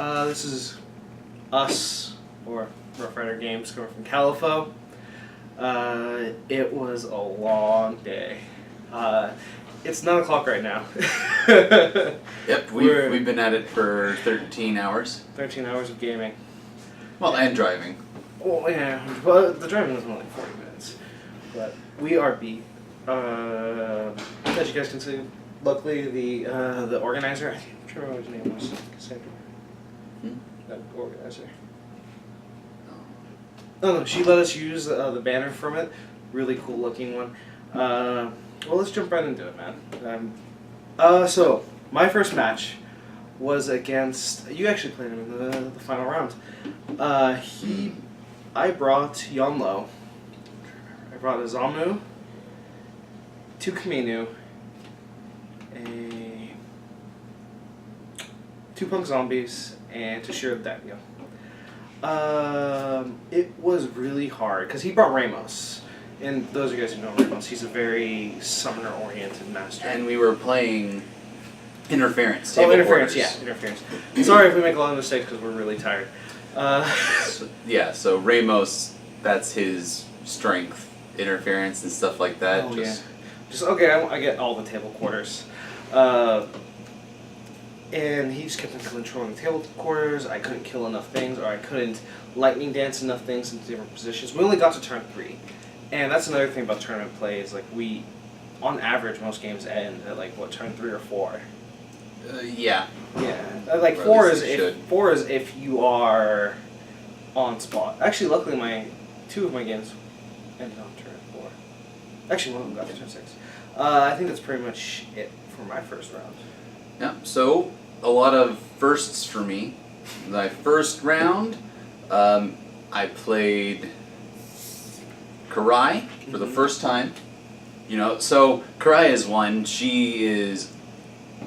This is us, or Rough Rider Games, coming from Califaux. It was a long day. It's 9 o'clock right now. Yep, we've been at it for 13 hours. 13 hours of gaming. Well, and driving. Well, yeah, but the driving was only like 40 minutes. But we are beat. As you guys can see, luckily the organizer, I can't remember what his name was. Cassandra. That organizer. Oh no, she let us use the banner from it. Really cool looking one. Well, let's jump right into it, man. So my first match was against. You actually played him in the final round. I brought Yonlo. I brought a Zamu, 2 Kaminu, 2 Punk Zombies, and Toshiro Daniel. It was really hard because he brought Ramos. And those of you guys who know Ramos, he's a very summoner-oriented master. And we were playing Interference. Interference, yeah, Interference. Sorry if we make a lot of mistakes because we're really tired. So Ramos, that's his strength, Interference and stuff like that. Oh, okay, I get all the table quarters. And he just kept on controlling the table quarters. I couldn't kill enough things, or I couldn't lightning dance enough things into different positions. We only got to turn 3. And that's another thing about tournament play is, like, on average, most games end at, like, what, turn 3 or 4? Yeah. Yeah. Like, 4 is if you are on spot. Actually, luckily, 2 of my games ended on turn 4. Actually, one of them got to turn 6. I think that's pretty much it for my first round. Yeah, so a lot of firsts for me. My first round, I played Karai for the first time. You know, so Karai is one. She is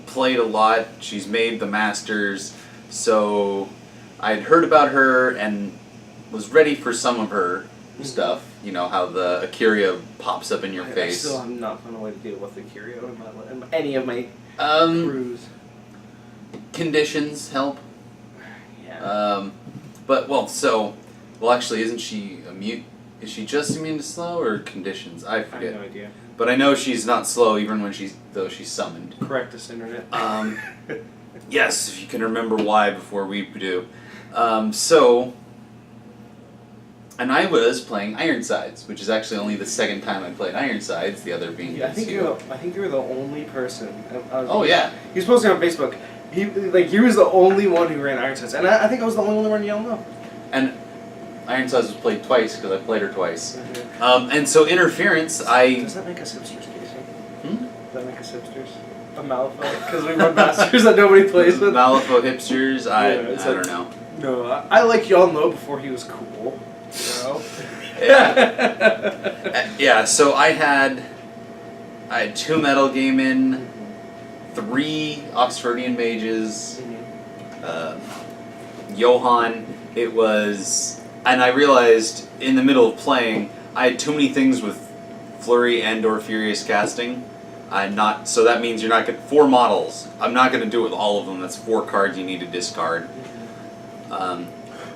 played a lot. She's made the Masters. So I'd heard about her and was ready for some of her stuff. You know, how the Akiria pops up in your face. I still have not found a way to deal with Akiria in any of my crews. Conditions help. Yeah. Actually, isn't she immune? Is she just immune to slow or conditions? I forget. I have no idea. But I know she's not slow even when she's summoned. Correct us, internet. Yes, if you can remember why before we do. And I was playing Ironsides, which is actually only the second time I played Ironsides, the other being I think you were the only person. Yeah. He was posting on Facebook. He was the only one who ran Ironsides, and I think I was the only one who ran Yellow. And Ironsides was played twice because I played her twice. Mm-hmm. And so Interference, Does that make us hipsters, Casey? Does that make us hipsters? A Malifaux? Because we run Masters that nobody plays with? Malifaux hipsters? I don't know. No, I like Yonlo before he was cool. You know? Yeah, so I had 2 Metal Gaimin, 3 Oxfordian Mages, Johann. It was, and I realized in the middle of playing, I had too many things with Flurry and/or Furious Casting. So that means you're not getting 4 models. I'm not going to do it with all of them. That's 4 cards you need to discard.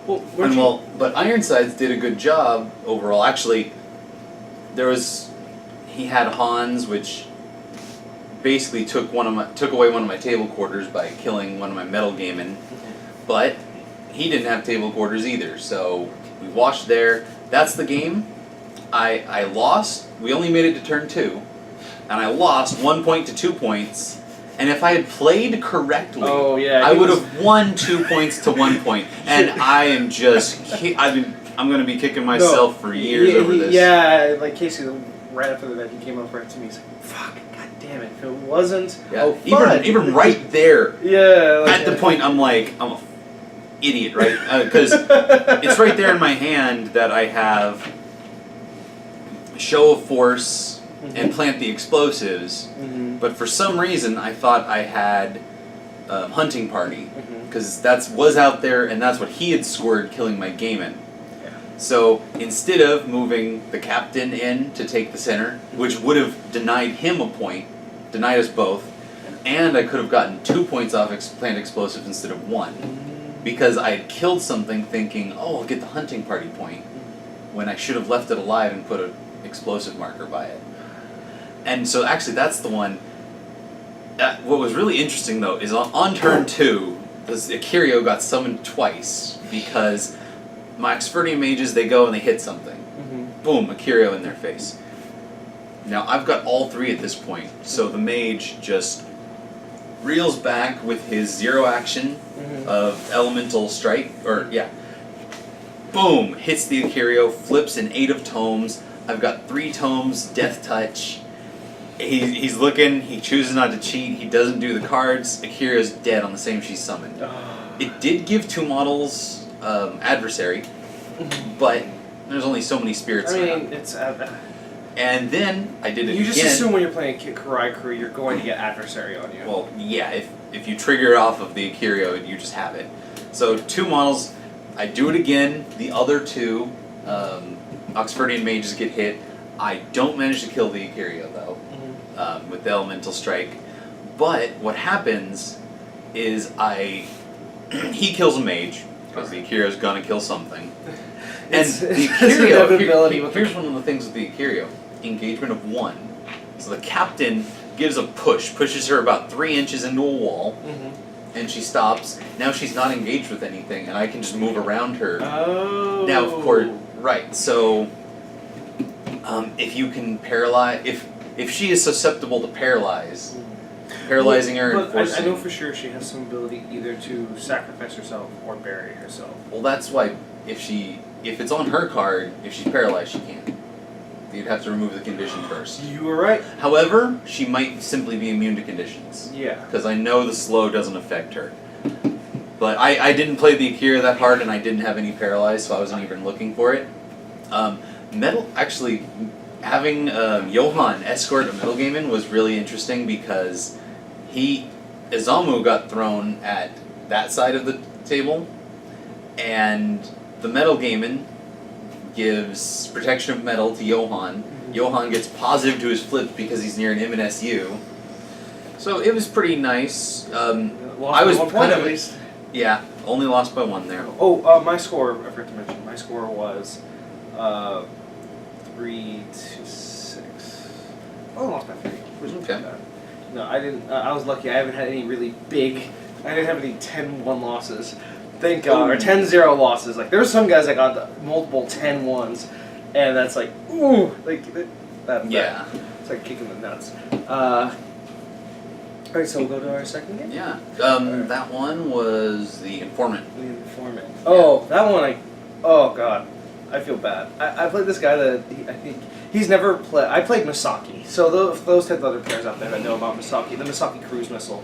But Ironsides did a good job overall. Actually, he had Hans, which basically took away one of my table quarters by killing one of my Metal Gaimin. But he didn't have table quarters either, so we washed there. That's the game. I lost. We only made it to turn 2, and I lost 1 point to 2 points. And if I had played correctly, I would have won 2 points to 1 point. And I am I'm going to be kicking myself for years over this. Yeah, like Casey, right after the event, he came over to me. He's like, "Fuck, god damn it! If it wasn't, even right there. Yeah. At the point, I'm a idiot, right? Because it's right there in my hand that I have Show of Force and Plant the Explosives. But for some reason, I thought I had Hunting Party, because that was out there, and that's what he had scored killing my Gaimin. Yeah. So instead of moving the captain in to take the center, which would have denied him a point, denied us both, and I could have gotten 2 points off Plant Explosives instead of 1. because I had killed something thinking, oh, I'll get the hunting party point, when I should have left it alive and put an explosive marker by it. And so actually that's the one. What was really interesting though is on turn 2, the Akirio got summoned twice because my Expertium mages, they go and they hit something. Boom, Akirio in their face. Now I've got all 3 at this point, so the mage just reels back with his 0 action of elemental strike, boom, hits the Akirio, flips an 8 of tomes. I've got 3 tomes, death touch. He's looking, he chooses not to cheat, he doesn't do the cards, Akira's dead on the same she's summoned. It did give 2 models adversary, but there's only so many spirits around. It's... and then I did it again. You just assume when you're playing Karai Crew, you're going to get adversary on you. Well, yeah, if you trigger it off of the Akirio, you just have it. So 2 models, I do it again, the other 2 Oxfordian mages get hit. I don't manage to kill the Akirio though, with the elemental strike. But what happens is he kills a mage, because the Akirio's gonna kill something. And the Akirio, here's one of the things with the Akirio, engagement of 1. So the captain gives a push, pushes her about 3 inches into a wall, and she stops. Now she's not engaged with anything, and I can just move around her. Oh. Now, of course, right, so if you can paralyze, if she is susceptible to paralyzing her and forcing... I know for sure she has some ability either to sacrifice herself or bury herself. Well, that's why if it's on her card, if she's paralyzed, she can't. You'd have to remove the condition first. You were right. However, she might simply be immune to conditions. Yeah. Because I know the slow doesn't affect her. But I didn't play the Akira that hard, and I didn't have any paralyzed, so I wasn't even looking for it. Actually, having Johan escort a Metal Gaiman was really interesting because Izamu got thrown at that side of the table, and the Metal Gaiman gives protection of metal to Johan. Johan gets positive to his flip because he's near an MNSU. So it was pretty nice. I was kind of... at least. Yeah, only lost by 1 there. Oh, my score, I forgot to mention, my score was 3-6. Oh, I lost by 3. Which was Okay. bad. No, I didn't. I was lucky. I haven't had any really big... I didn't have any 10-1 losses. Thank God. Or 10-0 losses. Like, there were some guys that got multiple 10-1s, and that's like, ooh! Like, Yeah. It's like kicking the nuts. Alright, so we'll go to our second game? Yeah. That one was the Informant. The Informant. Oh, that one oh god. I feel bad. I played this guy that, I think, he's never played, I played Misaki. So those 10 other players out there that know about Misaki, the Misaki cruise missile.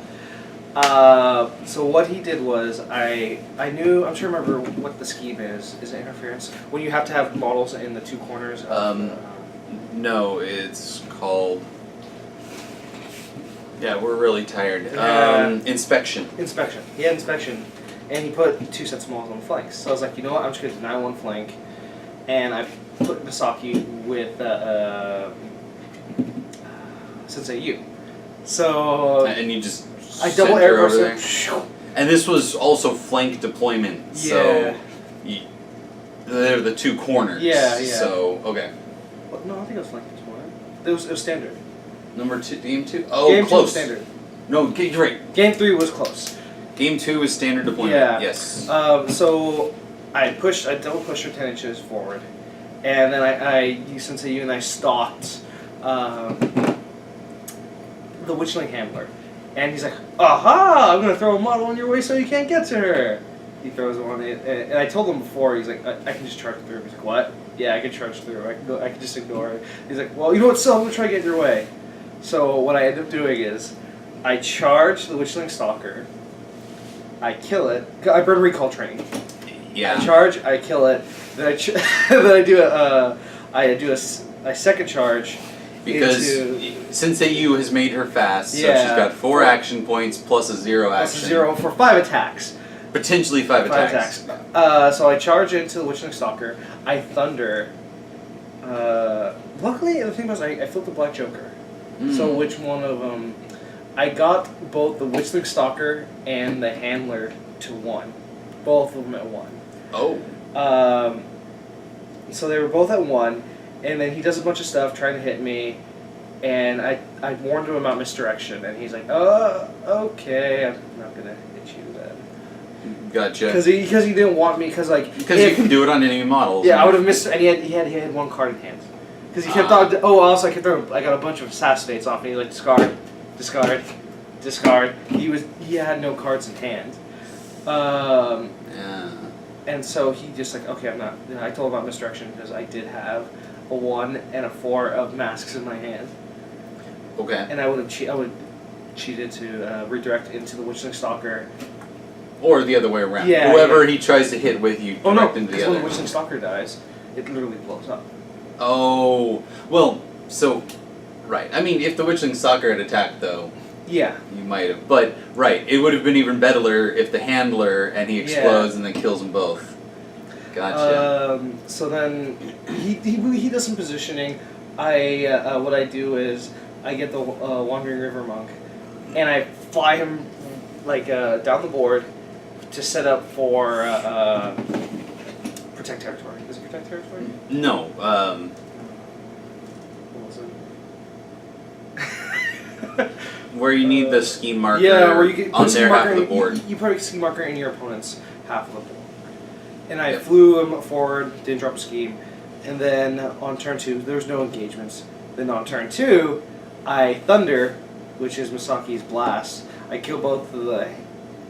So what he did was, I'm trying to remember what the scheme is. Is it interference? When you have to have models in the 2 corners of no, it's called... Yeah, we're really tired. Inspection. Inspection. He had inspection, and he put 2 sets of models on the flanks. So I was like, you know what, I'm just going to deny 1 flank, and I put Misaki with Sensei Yu. So... And you just... I double air over there. there. And this was also flank deployment, so they're the 2 corners. Yeah. So, okay. Well, no, I think it was flank deployment. It was standard. Number 2, game 2? Oh, game close. 2 was standard. No, you're right. Game 3 was close. Game 2 is standard deployment. Yeah. Yes. So I double pushed her 10 inches forward, and then I used Sensei Yu and I stalked the Witchling Handler. And he's like, aha! I'm going to throw a model in your way so you can't get to her. He throws one in, and I told him before, he's like, I can just charge through. He's like, what? Yeah, I can charge through. I can just ignore it. He's like, well, you know what, still, I'm going to try to get in your way. So what I end up doing is, I charge the Witchling Stalker, I kill it, I burn recall training. Yeah. I charge, I kill it, then I do a second charge. Because Sensei Yu has made her fast, so she's got 4 action points plus a 0 action. Plus a 0 for 5 attacks. Potentially 5 attacks. So I charge into the Witchling Stalker, I thunder. Luckily, the thing was, I flipped the Black Joker. So which one of them... I got both the Witchling Stalker and the Handler to 1. both of them at 1. Oh. So they were both at 1, and then he does a bunch of stuff trying to hit me, and I warned him about misdirection, and he's like, oh, okay, I'm not going to hit you then. Gotcha. Because he didn't want me, because you can do it on enemy models. Yeah, I would have missed, and he had 1 card in hand. Because he kept on, also I got a bunch of assassinates off, and he like, discard. He had no cards in hand. Yeah. And so he just like, okay, I'm not. I told him about misdirection because I did have a 1 and a 4 of masks in my hand. Okay. And I would have cheated to redirect into the Witchling Stalker. Or the other way around. Yeah. Whoever he tries to hit with, you direct into the because other. when the Witchling Stalker dies, it literally blows up. Oh, well, so, right. I mean, if the Witchling Stalker had attacked, though, yeah, you might have. But, right, it would have been even better if the handler and he explodes and then kills them both. Gotcha. So then he does some positioning. What I do is I get the Wandering River Monk, and I fly him like down the board to set up for Protect Territory. Is it Protect Territory? No. What was it? Where you need the scheme marker where you get, on their half of the board. You put a scheme marker in your opponent's half of the board. And I Yep. flew him forward, didn't drop a scheme, and then on turn 2, there was no engagements. Then on turn 2, I Thunder, which is Misaki's Blast. I kill both the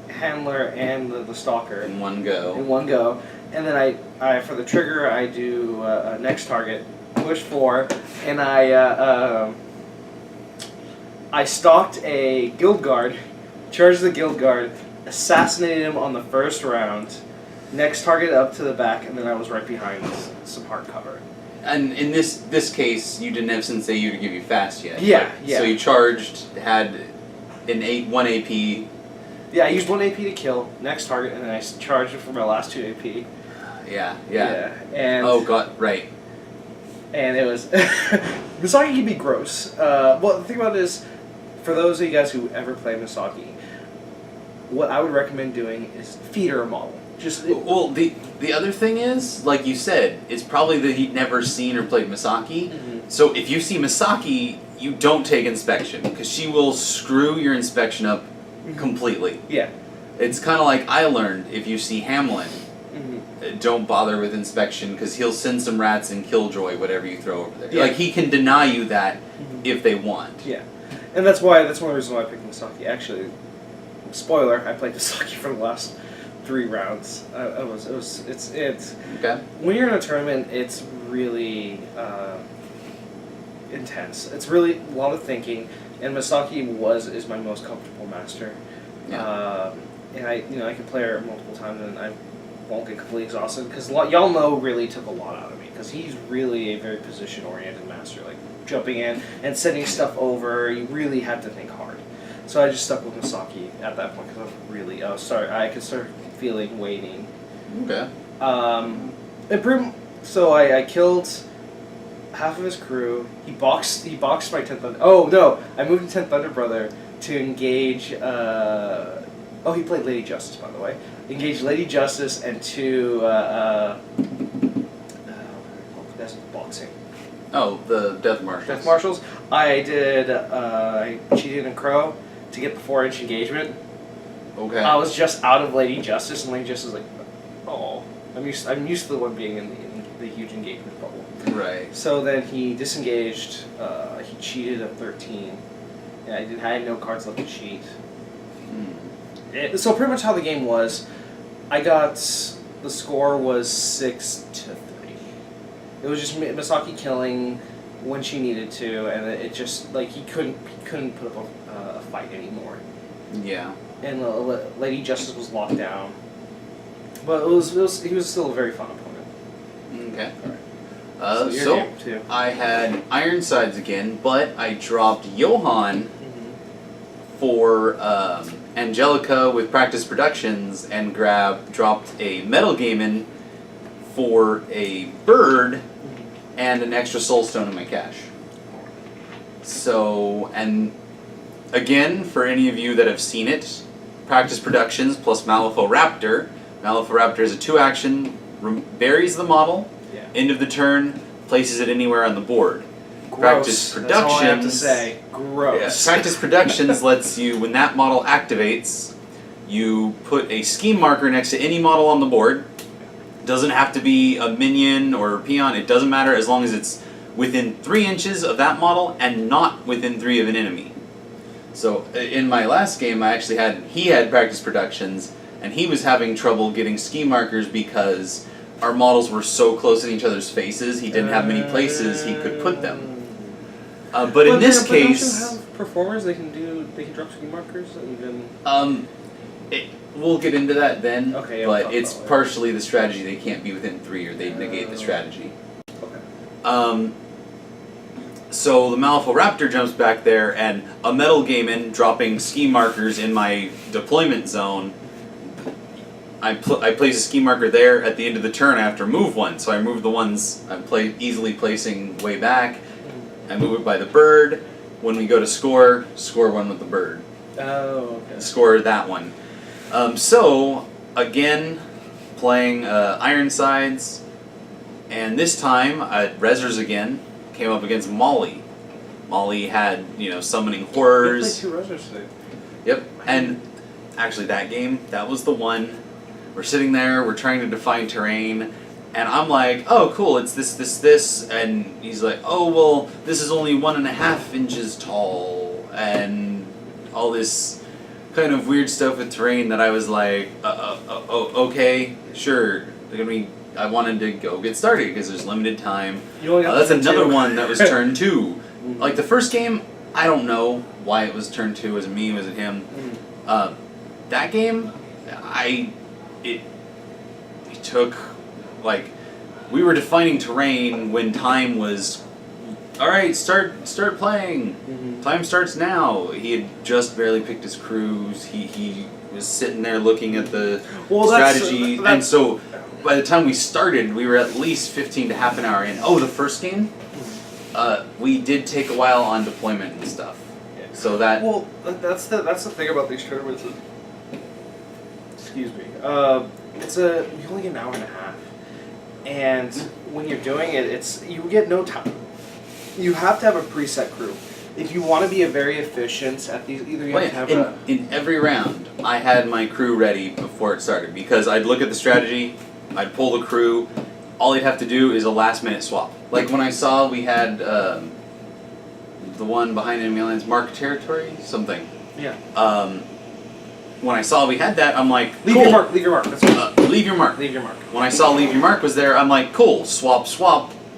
handler and the stalker In one go. and then I for the trigger I do next target, push 4, and I stalked a guild guard, charged the guild guard, assassinated him on the first round, next target up to the back, and then I was right behind some hard cover. And in this case, you didn't have Senseiyu to give you fast yet. Yeah. So you charged, had one AP. Yeah, I used 1 AP to kill, next target, and then I charged it for my last 2 AP. Yeah. And Oh god, right. And it was Misaki can be gross. Well, the thing about it is, for those of you guys who ever play Misaki, what I would recommend doing is feed her a model. Well, the other thing is, like you said, it's probably that he'd never seen or played Misaki. Mm-hmm. So if you see Misaki, you don't take inspection, because she will screw your inspection up completely. Yeah. It's kind of like I learned, if you see Hamlin, don't bother with inspection, because he'll send some rats and killjoy whatever you throw over there. Yeah. Like, he can deny you that if they want. Yeah. And that's one of the reasons why I picked Misaki. Actually, spoiler, I played Misaki for the last 3 rounds. It's Okay. when you're in a tournament, it's really intense. It's really a lot of thinking, and Misaki is my most comfortable master. Yeah. And I can play her multiple times, and I won't get completely exhausted, because y'all know really took a lot out of me, because he's really a very position oriented master, like jumping in and sending stuff over. You really have to think hard. So I just stuck with Misaki at that point, because I could start feeling waiting. Okay. So I killed half of his crew. He boxed my 10th Thunder. Oh no! I moved to 10th Thunder Brother to engage. He played Lady Justice, by the way. Engage Lady Justice and 2. That's boxing. Oh, the Death Marshals. Death Marshals. I did. I cheated in Crow to get the 4-inch engagement. Okay. I was just out of Lady Justice, and Lady Justice was like, oh, I'm used to the one being in the huge engagement bubble. Right. So then he disengaged. He cheated at 13. And I had no cards left to cheat. So pretty much how the game was, the score was 6-3. It was just Misaki killing when she needed to, and it just like he couldn't put up a fight anymore. Yeah. And Lady Justice was locked down, but he was still a very fun opponent. Okay. All right. So I had Ironsides again, but I dropped Johan for Angelica with Practice Productions, and dropped a Metal Gaiman for a bird and an extra Soulstone in my cache. So, and again, for any of you that have seen it, Practice Productions plus Malifaux Raptor Malifaux has a 2-action, buries the model, Yeah. end of the turn, places it anywhere on the board. Gross. Practice That's all I have to Productions. say. Gross. Yeah, Practice Productions lets you, when that model activates, you put a scheme marker next to any model on the board. Doesn't have to be a minion or a peon, it doesn't matter as long as it's within 3 inches of that model and not within 3 of an enemy. So in my last game he had Practice Productions and he was having trouble getting scheme markers because our models were so close in each other's faces, he didn't have many places he could put them. But in this case, have performers they can drop scheme markers and then. We'll get into that then. Okay, yeah, but it's partially the strategy. They can't be within 3, or they negate the strategy. Okay. So the Malifaux Raptor jumps back there, and a Metal Gaiman dropping scheme markers in my deployment zone. I place a scheme marker there at the end of the turn. I have to remove one, so I remove the ones I'm easily placing way back. I move it by the bird. When we go to score one with the bird. Oh, okay. Score that one. So, again, playing Ironsides, and this time at Rezzers again, came up against Molly. Molly had, summoning horrors. We played 2 Rezzers today. Yep, and actually that game, that was the one. We're sitting there, we're trying to define terrain, and I'm like, oh cool, it's this, and he's like, oh well, this is only 1.5 inches tall, and all this kind of weird stuff with terrain that I was like, okay, sure. I wanted to go get started because there's limited time. That's another one that was turn 2. Like the first game, I don't know why it was turn 2. Was it me? Was it him? That game, it took, we were defining terrain when time was, alright, start playing. Time starts now. He had just barely picked his crews. He was sitting there looking at the strategy. And so by the time we started, we were at least 15 to half an hour in. Oh, the first game? We did take a while on deployment and stuff. Yeah. So that... Well, that's the thing about these tournaments. Excuse me. You only get an hour and a half. And when you're doing it, you get no time. You have to have a preset crew. If you want to be very efficient at these, either you have to have in every round, I had my crew ready before it started because I'd look at the strategy, I'd pull the crew, all you'd have to do is a last minute swap. Like when I saw we had the one behind enemy lines, Mark Territory, something. Yeah. When I saw we had that, I'm like, cool. Leave your mark. Leave your mark. That's what leave your mark. Leave your mark. When I saw leave your mark was there, I'm like, cool. Swap.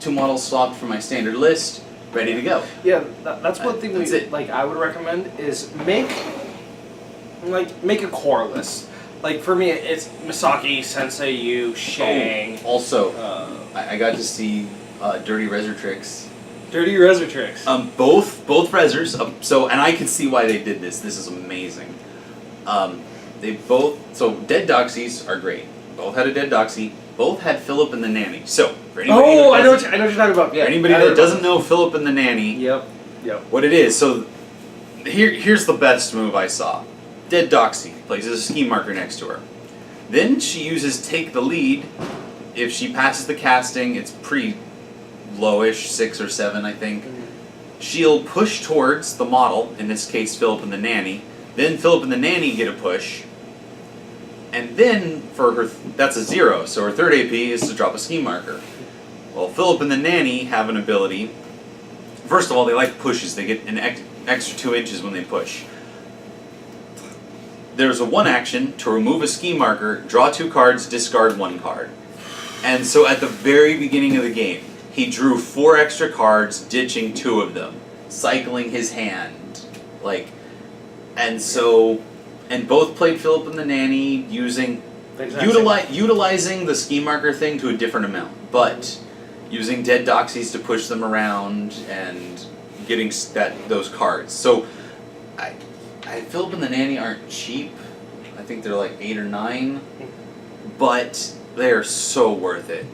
2 models swapped from my standard list. Ready to go. Yeah, that's one thing I would recommend is make a core list. Like for me, it's Misaki, Sensei, Yu, Shang. Oh, also, I got to see Dirty Rezzor Tricks. Dirty Rezzor Tricks. Both Rezzors. And I can see why they did this. This is amazing. Dead Doxies are great. Both had a Dead Doxie. Both had Philip and the Nanny. So, for anybody I know what you're talking about. Yeah. For anybody that doesn't know Philip and the Nanny, Yep. What it is, so here's the best move I saw. Dead Doxie places a scheme marker next to her. Then she uses Take the Lead. If she passes the casting, it's pretty lowish, 6 or 7, I think. She'll push towards the model, in this case Philip and the Nanny. Then Philip and the Nanny get a push. And then, for her, that's a 0, so her third AP is to drop a scheme marker. Well, Philip and the Nanny have an ability. First of all, they like pushes. They get an extra 2 inches when they push. There's a 1 action to remove a scheme marker, draw 2 cards, discard 1 card. And so at the very beginning of the game, he drew 4 extra cards, ditching 2 of them, cycling his hand. And both played Philip and the Nanny utilizing the scheme marker thing to a different amount, but using Dead Doxies to push them around and getting those cards. So, Philip and the Nanny aren't cheap. I think they're like 8 or 9, but they are so worth it.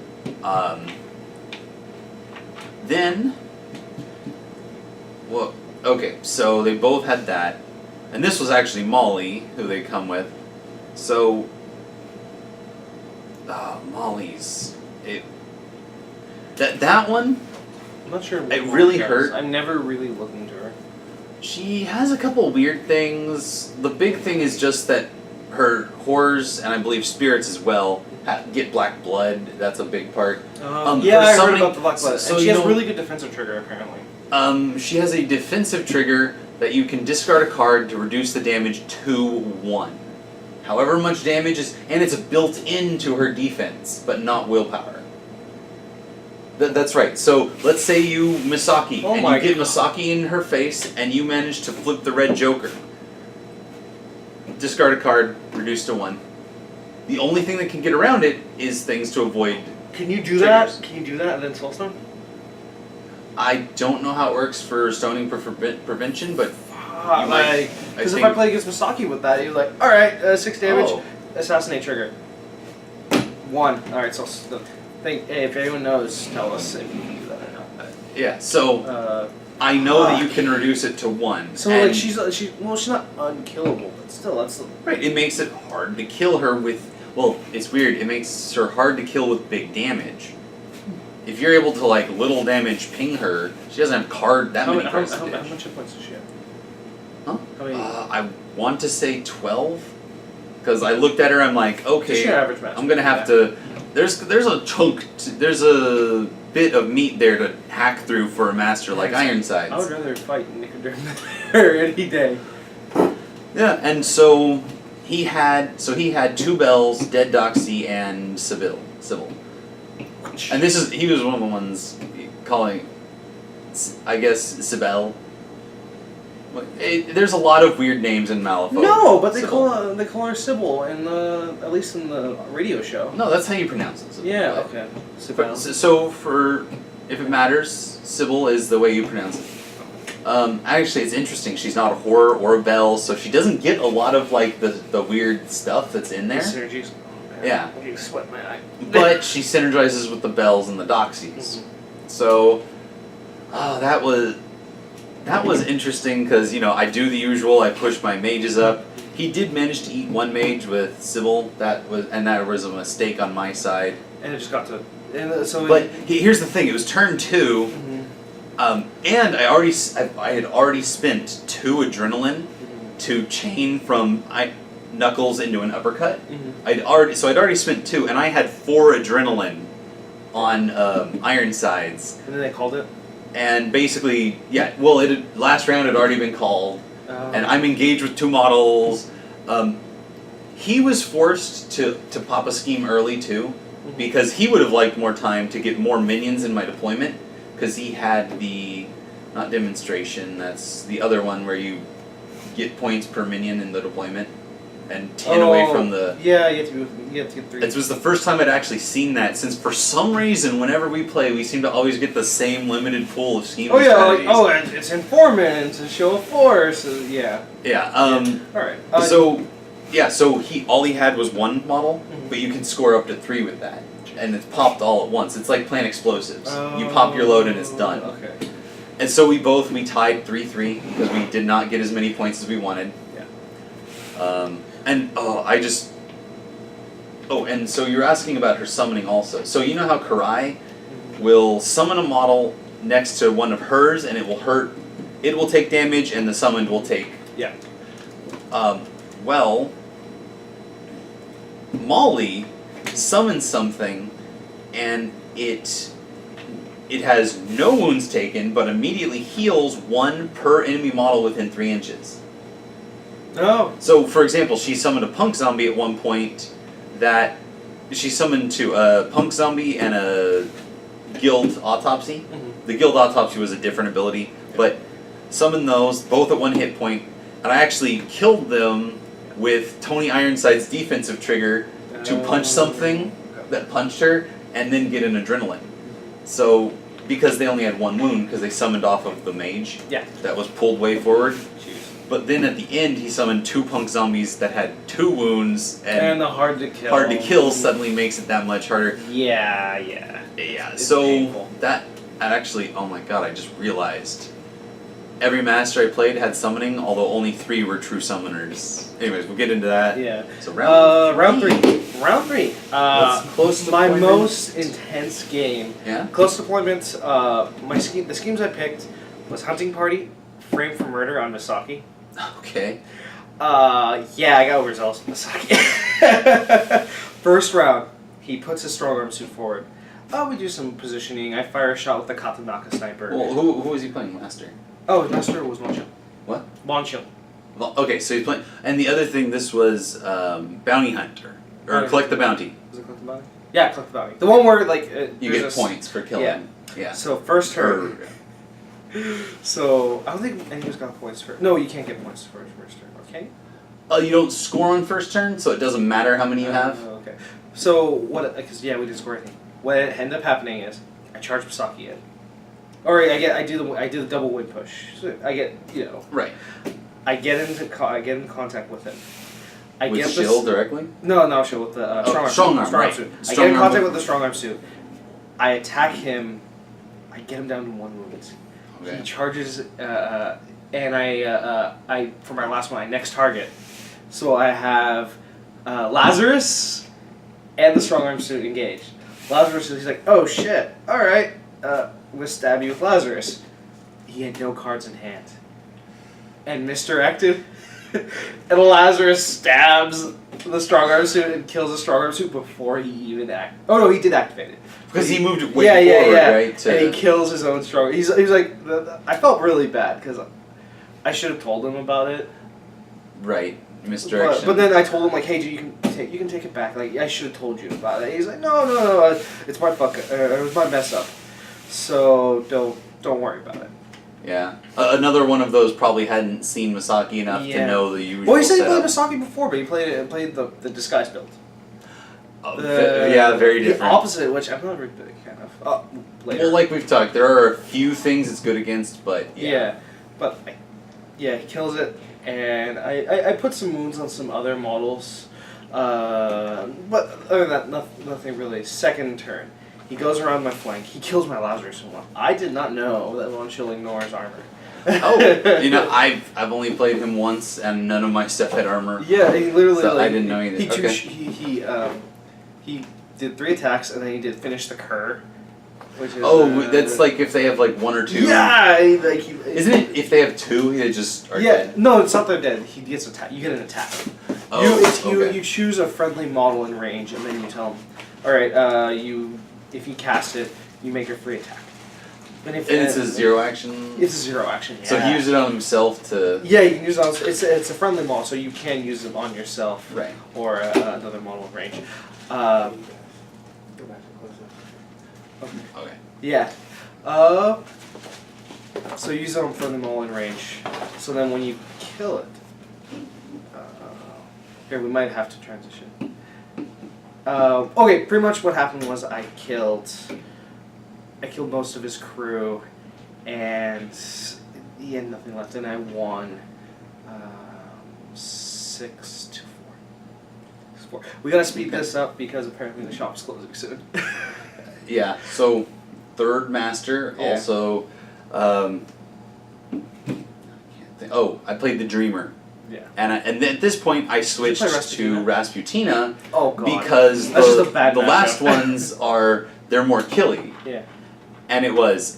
So they both had that. And this was actually Molly, who they come with. So, Molly's. That one, I'm not sure. It really hurt. I'm never really looking to her. she has a couple weird things. The big thing is just that her horrors, and I believe spirits as well, get black blood. That's a big part. Yeah, I heard summoning- about the black blood. so and she you has know- really good defensive trigger, apparently. She has a defensive trigger that you can discard a card to reduce the damage to 1. However much damage is, and it's built into her defense, but not willpower. That's right. So let's say you Misaki, Oh and my you get God. Misaki in her face, and you manage to flip the red Joker. Discard a card, reduce to 1. The only thing that can get around it is things to avoid. Can you do Triggers. that? Can you do that and then Soulstone? I don't know how it works for stoning prevention, but Because might- if think- I play against Misaki with that, you're like, alright, 6 damage, Oh. assassinate trigger. 1. Alright, so hey, if anyone knows, tell us if you can do that or not. yeah. So I know that you can reduce it to 1. So and like she's not unkillable, but still that's right. It makes it hard to kill her with. Well, it's weird. It makes her hard to kill with big damage. If you're able to like little damage ping her, she doesn't have that many cards to how ditch. much hit points does she have? Huh? How many? I want to say 12, because I looked at her. I'm like, okay, Just your average match. I'm gonna have to. There's a chunk. There's a bit of meat there to hack through for a master like Ironsides. I would rather fight Nicoderm than her any day. Yeah, and so he had 2 bells, Dead Doxy, and Sybil. And he was one of the ones calling, I guess, Sybil. There's a lot of weird names in Malifaux. No, but they Sybil. call her Sybil in the at least in the radio show. No, that's how you pronounce it. Sybil. Yeah. But- Okay. but- Sybil. So if it matters, Sybil is the way you pronounce it. Actually, it's interesting. She's not a horror or a bell, so she doesn't get a lot of like the weird stuff that's in there. Synergies. Yeah. You sweat my eye. But she synergizes with the bells and the doxies. So, that was interesting because I do the usual. I push my mages up. He did manage to eat 1 mage with Sybil. That was a mistake on my side. And it just got to. And so. But here's the thing: it was turn 2. And I had already spent 2 adrenaline to chain from Knuckles into an uppercut. I'd already spent 2, and I had 4 adrenaline on Ironsides. And then they called it. And basically, yeah. Well, last round had already been called, and I'm engaged with 2 models. He was forced to pop a scheme early too, because he would have liked more time to get more minions in my deployment. Because he had not demonstration, that's the other one where you get points per minion in the deployment, and 10 away from the... Yeah, you have to get 3. It was the first time I'd actually seen that, since for some reason, whenever we play, we seem to always get the same limited pool of schemes and strategies. It's informant, it's show of force, yeah. Yeah, Alright. so all he had was 1 model, but you can score up to 3 with that. And it's popped all at once. It's like playing explosives. You pop your load and it's done. Okay. And so we tied 3-3 because we did not get as many points as we wanted. Yeah. And so you're asking about her summoning also. So you know how Karai will summon a model next to one of hers and it will hurt. It will take damage and the summoned will take. Yeah. Well, Molly summons something and it has no wounds taken but immediately heals 1 per enemy model within 3 inches. Oh. So for example, she summoned a punk zombie at one point that she summoned to a punk zombie and a guild autopsy. The guild autopsy was a different ability, but summoned those both at 1 hit point, and I actually killed them with Tony Ironside's defensive trigger to punch something that punched her and then get an adrenaline. So because they only had 1 wound because they summoned off of the mage that was pulled way forward. But then at the end he summoned 2 punk zombies that had 2 wounds and the hard to kill. Hard to kill suddenly makes it that much harder. Yeah. Yeah. It's So painful. that actually, oh my god, I just realized every master I played had summoning, although only 3 were true summoners. Anyways, we'll get into that. Yeah. So round three. Round three. Close my deployment. most intense game. Yeah. Close deployment. The schemes I picked was Hunting Party, Frame for Murder on Misaki. Okay. Yeah, I got overzealous with Misaki. First round, he puts his strong arm suit forward. We do some positioning. I fire a shot with the Katanaka sniper. Well, who was he playing, master? Oh, his master was Bonchil. What? Bonchil. Well, okay, so he's playing. And the other thing, this was Bounty Hunter. Or Collect the Bounty. Was it Collect the Bounty? Yeah, Collect the Bounty. The one where, like... you get points for killing. Yeah. So, first turn... So, I don't think anyone's got points for... No, you can't get points for first turn, okay? You don't score on first turn, so it doesn't matter how many you have? Okay. So, what... Because, yeah, we didn't score anything. What ended up happening is, I charge Misaki in. Or I do the double wind push. So I get, Right. I get in contact with him. With shield directly? No, shield with the strong arm, right. suit. I Strong get in arm contact with the strong arm suit. I attack him. I get him down to 1 wound. Okay. He charges, and I for my last one, I next target. So I have Lazarus and the strong arm suit engaged. Lazarus is like, oh shit, alright, I'm gonna stab you with Lazarus. He had no cards in hand. And misdirected, and Lazarus stabs the strong arm suit and kills the strong arm suit before he even Oh no, he did activate it. Because he moved way forward, right? And he kills his own strong. He was like, I felt really bad because I should have told him about it. Right, misdirection. But then I told him like, hey, dude, you can take it back. Like I should have told you about it. He's like, no, it's my fuck. It was my mess up. So don't worry about it. Yeah, another one of those probably hadn't seen Misaki enough to know the usual. Well, he said he setup. played Misaki before, but he played the disguise build. Yeah, very different. The opposite, which I'm not a big fan of. Later. Well, like we've talked, there are a few things it's good against, but he kills it, and I put some wounds on some other models, but other than that, nothing really. Second turn, he goes around my flank. He kills my Lazarus one. I did not know that Bonchil ignores armor. I've only played him once, and none of my stuff had armor. Yeah, he literally. So I didn't know either. He did 3 attacks, and then he did finish the cur. Which is, that's like if they have like 1 or 2. Yeah, isn't it? If they have 2, they just are dead. No, it's not they're dead. He gets attack. You get an attack. You choose a friendly model in range, and then you tell him, all right, if you cast it, you make your free attack. And it's a 0 action. It's a 0 action. Yeah. So he used it on himself to. Yeah, you can use it on. It's a friendly model, so you can use it on yourself. Right. Or another model in range. Go back to close it. Okay. Yeah. So use it on friendly model in range. So then when you kill it, here we might have to transition. Okay, pretty much what happened was I killed most of his crew, and he had nothing left, and I won 6-4. We gotta speed this up because apparently the shop's closing soon. Yeah. So, third master also. I played the Dreamer. Yeah. And at this point, I switched to Rasputina. Oh God. Because that's just a bad the matchup. last ones they're more killy. Yeah. And it was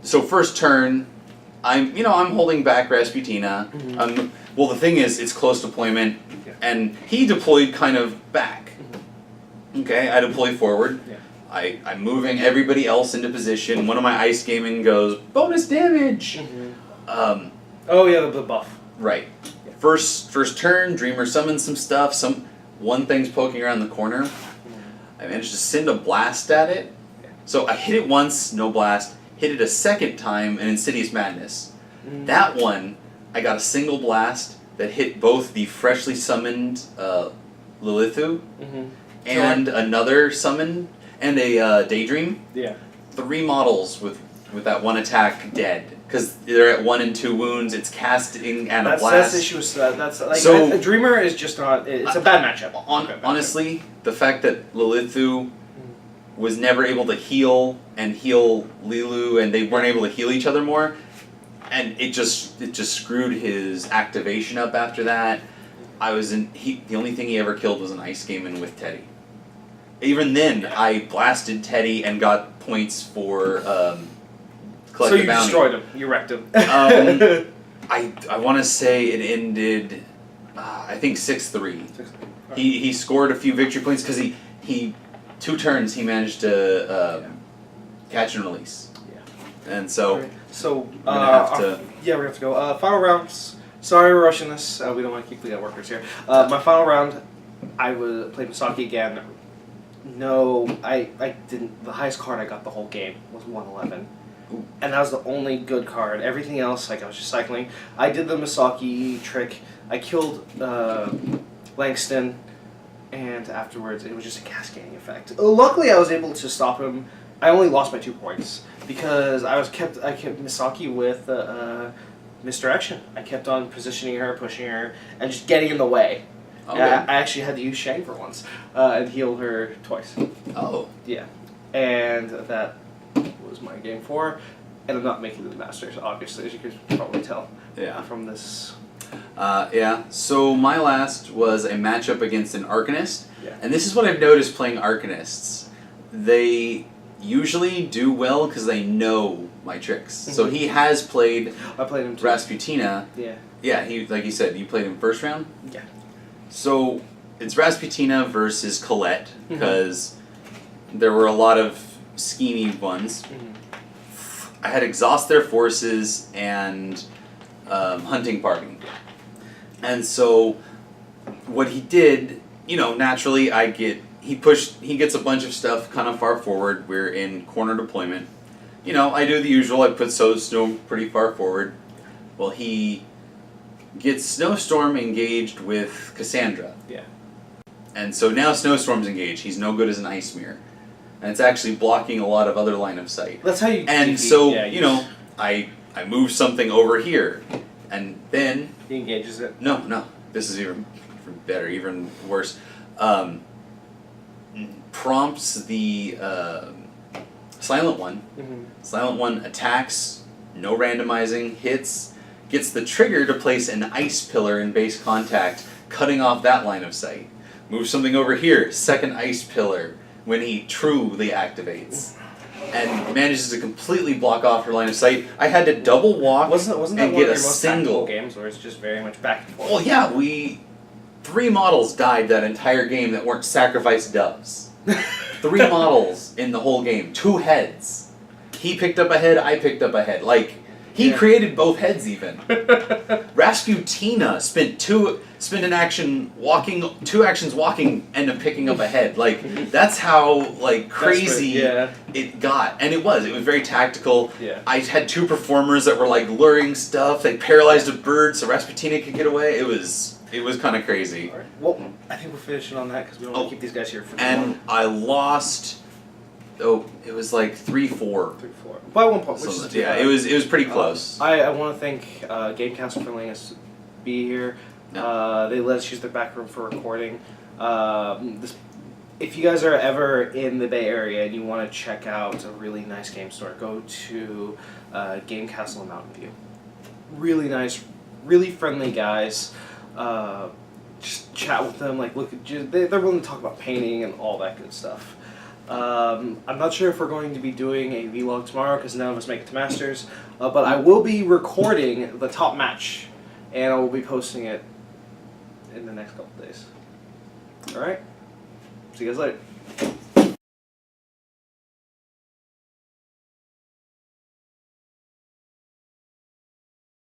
so first turn, I'm holding back Rasputina. Mm-hmm. Well, the thing is, it's close deployment, and he deployed kind of back. Mm-hmm. Okay, I deploy forward. Yeah. I'm moving everybody else into position. One of my ice gaming goes bonus damage. Mm-hmm. The buff. Right. Yeah. First turn, Dreamer summons some stuff. One thing's poking around the corner. I managed to send a blast at it. So I hit it once, no blast. Hit it a second time, in Insidious Madness. Mm-hmm. That one, I got a single blast that hit both the freshly summoned Lilithu and another summon and a Daydream. Yeah. 3 models with that one attack dead. Because they're at 1 and 2 wounds, it's casting and a blast. That's the issue with a Dreamer is just not. It's a bad matchup. Honestly, the fact that Lilithu was never able to heal Lilu, and they weren't able to heal each other more, and it just screwed his activation up after that. The only thing he ever killed was an ice game with Teddy. Even then, I blasted Teddy and got points for collect So the you bounty. destroyed him. You wrecked him. I want to say it ended, I think 6-3. He scored a few victory points because he 2 turns he managed to catch and release. Yeah. And so right. So we're gonna have to. Yeah, we have to go. Final rounds. Sorry, we're rushing this. We don't want to keep the workers here. My final round, I played Misaki again. No, I didn't. The highest card I got the whole game was 111. Ooh. And that was the only good card. Everything else, like I was just cycling. I did the Misaki trick. I killed Langston, and afterwards it was just a cascading effect. Luckily, I was able to stop him. I only lost by 2 points because I kept Misaki with misdirection. I kept on positioning her, pushing her, and just getting in the way. Okay. I actually had to use Shang for once and heal her twice. Oh. Yeah, and that was my game 4, and I'm not making the Masters, obviously, as you could probably tell. Yeah. From this. Yeah. So my last was a matchup against an Arcanist, Yeah. and this is what I've noticed playing Arcanists. They usually do well because they know my tricks. Mm-hmm. So he has played I played him too. Rasputina. Yeah. Yeah, he like you said, you played him first round. Yeah. So it's Rasputina versus Colette because there were a lot of schemy ones. Mm-hmm. I had Exhaust Their Forces and Hunting Party. And so what he did, naturally he gets a bunch of stuff kind of far forward. We're in corner deployment. I do the usual, I put Snowstorm pretty far forward. Well, he gets Snowstorm engaged with Cassandra. Yeah. And so now Snowstorm's engaged. He's no good as an Ice Mirror. And it's actually blocking a lot of other line of sight. That's how you. And so, I move something over here. And then... He engages it. No. This is even better, even worse. Prompts the Silent One. Mm-hmm. Silent One attacks, no randomizing, hits, gets the trigger to place an ice pillar in base contact, cutting off that line of sight. Move something over here, second ice pillar, when he truly activates. And manages to completely block off her line of sight. I had to double walk Wasn't that and one get of your a most single. tactical games where it's just very much back and forth? Well, yeah, 3 models died that entire game that weren't sacrificed doves. 3 models in the whole game. 2 heads. He picked up a head, I picked up a head. He created both heads even. Rasputina spent 2 actions walking and then picking up a head. That's how crazy it got. And it was very tactical. Yeah. I had 2 performers that were luring stuff. They paralyzed a bird so Rasputina could get away. It was kind of crazy. All right. Well, I think we're finishing on that because we don't want to keep these guys here for too And long. I lost. Oh, it was 3-4. 3-4. By 1 point, which is too bad. It was pretty close. I want to thank Game Council for letting us be here. No. They let us use their back room for recording. If you guys are ever in the Bay Area and you want to check out a really nice game store, go to Game Castle in Mountain View. Really nice, really friendly guys. Just chat with them. They're willing to talk about painting and all that good stuff. I'm not sure if we're going to be doing a vlog tomorrow because none of us make it to Masters, but I will be recording the top match, and I will be posting it in the next couple days. Alright? See you guys later.